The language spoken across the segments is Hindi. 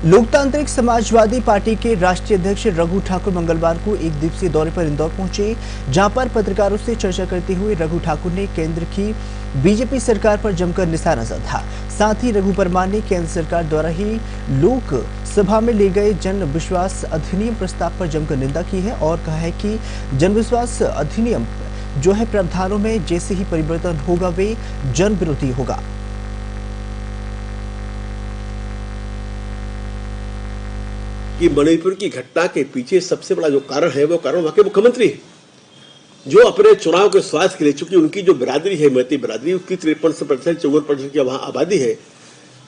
लोकतांत्रिक समाजवादी पार्टी के राष्ट्रीय अध्यक्ष रघु ठाकुर मंगलवार को एक दिवसीय दौरे पर इंदौर पहुंचे, जहां पर पत्रकारों से चर्चा करते हुए रघु ठाकुर ने केंद्र की बीजेपी सरकार पर जमकर निशाना साधा। साथ ही रघु परमार ने केंद्र सरकार द्वारा ही लोकसभा में ले गए जन विश्वास अधिनियम प्रस्ताव पर जमकर निंदा की है और कहा है कि जन विश्वास अधिनियम जो है प्रावधानों में जैसे ही परिवर्तन होगा वे जन विरोधी होगा। कि मणिपुर की घटना के पीछे सबसे बड़ा जो कारण है वो कारण वहां के मुख्यमंत्री है, जो अपने चुनाव के स्वार्थ के लिए, चूंकि उनकी जो बिरादरी है मैती बिरादरी, उसकी 53% 54% की वहां आबादी है,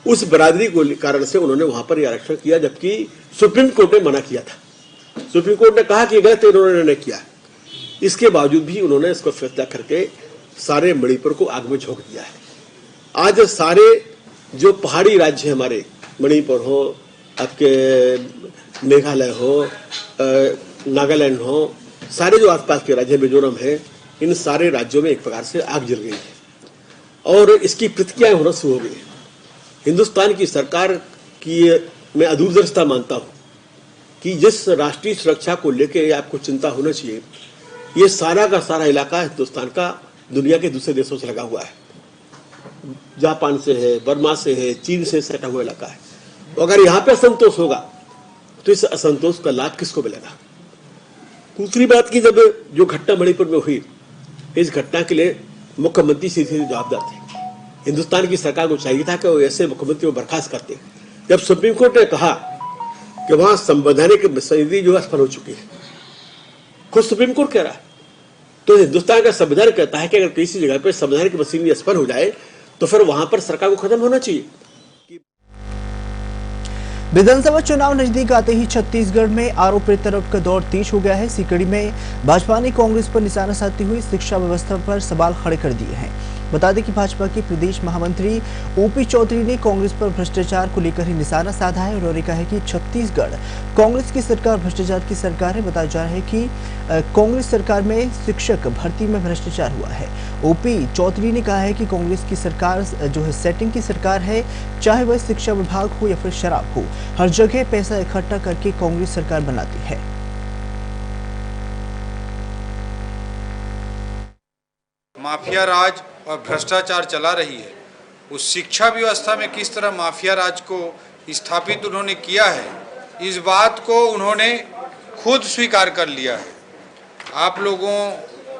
उस बिरादरी को कारण से उन्होंने वहां पर आरक्षण किया, जबकि सुप्रीम कोर्ट ने मना किया था। सुप्रीम कोर्ट ने कहा कि गलत इन्होंने निर्णय किया। इसके बावजूद भी उन्होंने इसको फैसला करके सारे मणिपुर को आग में झोंक दिया है। आज सारे जो पहाड़ी राज्य है हमारे, मणिपुर हो, आपके मेघालय हो, नागालैंड हो, सारे जो आसपास के राज्य मिजोरम है, इन सारे राज्यों में एक प्रकार से आग जल गई है और इसकी प्रतिक्रियाएं होना शुरू हो गई है। हिंदुस्तान की सरकार की मैं अदूरदर्शिता मानता हूं कि जिस राष्ट्रीय सुरक्षा को लेकर आपको चिंता होना चाहिए, ये सारा का सारा इलाका हिंदुस्तान का दुनिया के दूसरे देशों से लगा हुआ है, जापान से है, बर्मा से है, चीन से सटा हुआ इलाका है। अगर यहाँ पे असंतोष होगा तो इस असंतोष का लाभ किसको मिलेगा? दूसरी बात की जब जो घटना मणिपुर में हुई, इस घटना के लिए मुख्यमंत्री सीधे जवाबदार थे। हिंदुस्तान की सरकार को चाहिए था कि वो ऐसे मुख्यमंत्री को बर्खास्त करते। जब सुप्रीम कोर्ट ने कहा कि वहां संवैधानिक मसौदे जो असफल हो चुकी है, खुद सुप्रीम कोर्ट कह रहा है, तो हिंदुस्तान का संविधान कहता है कि अगर किसी जगह पर संवैधानिक मसौदे असफल हो जाए तो फिर वहां पर सरकार को खत्म होना चाहिए। विधानसभा चुनाव नजदीक आते ही छत्तीसगढ़ में आरोप प्रत्यारोप का दौर तेज हो गया है। सीकड़ी में भाजपा ने कांग्रेस पर निशाना साधते हुए शिक्षा व्यवस्था पर सवाल खड़े कर दिए हैं। बता दें कि भाजपा के प्रदेश महामंत्री ओपी चौधरी ने कांग्रेस पर भ्रष्टाचार को लेकर ही निशाना साधा है। उन्होंने कहा है कि छत्तीसगढ़ कांग्रेस की सरकार भ्रष्टाचार की सरकार है। बताया जा रहा है कि कांग्रेस सरकार में शिक्षक भर्ती में भ्रष्टाचार हुआ है। ओपी चौधरी ने कहा है कि कांग्रेस की सरकार जो है सेटिंग की सरकार है, चाहे वह शिक्षा विभाग हो या फिर शराब हो, हर जगह पैसा इकट्ठा करके कांग्रेस सरकार बनाती है। माफिया राज और भ्रष्टाचार चला रही है, उस शिक्षा व्यवस्था में किस तरह माफिया राज को स्थापित उन्होंने किया है, इस बात को उन्होंने खुद स्वीकार कर लिया है। आप लोगों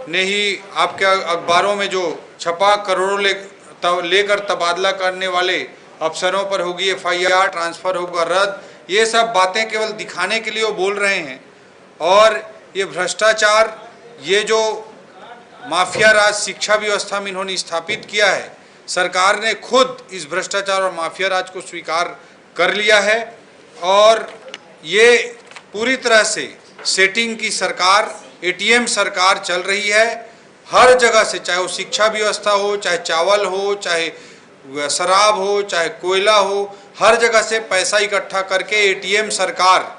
ने ही आपके अखबारों में जो छपा, करोड़ों लेकर तबादला करने वाले अफसरों पर होगी FIR, ट्रांसफ़र होगा रद्द, ये सब बातें केवल दिखाने के लिए वो बोल रहे हैं। और ये भ्रष्टाचार, ये जो माफिया राज शिक्षा व्यवस्था में इन्होंने स्थापित किया है, सरकार ने खुद इस भ्रष्टाचार और माफिया राज को स्वीकार कर लिया है और ये पूरी तरह से सेटिंग की सरकार, ATM सरकार चल रही है। हर जगह से, चाहे वो शिक्षा व्यवस्था हो, चाहे चावल हो, चाहे शराब हो, चाहे कोयला हो, हर जगह से पैसा इकट्ठा करके ATM सरकार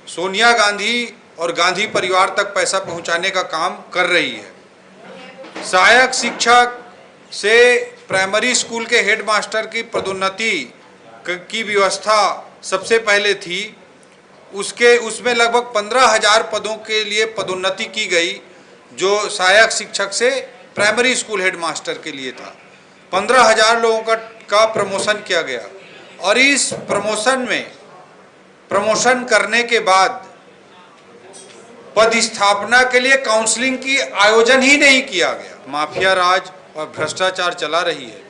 सोनिया गांधी और गांधी परिवार तक पैसा पहुंचाने का काम कर रही है। सहायक शिक्षक से प्राइमरी स्कूल के हेडमास्टर की पदोन्नति की व्यवस्था सबसे पहले थी। उसमें लगभग 15,000 पदों के लिए पदोन्नति की गई, जो सहायक शिक्षक से प्राइमरी स्कूल हेडमास्टर के लिए था। 15,000 लोगों का प्रमोशन किया गया और इस प्रमोशन करने के बाद पदस्थापना के लिए काउंसलिंग की आयोजन ही नहीं किया गया। माफिया राज और भ्रष्टाचार चला रही है,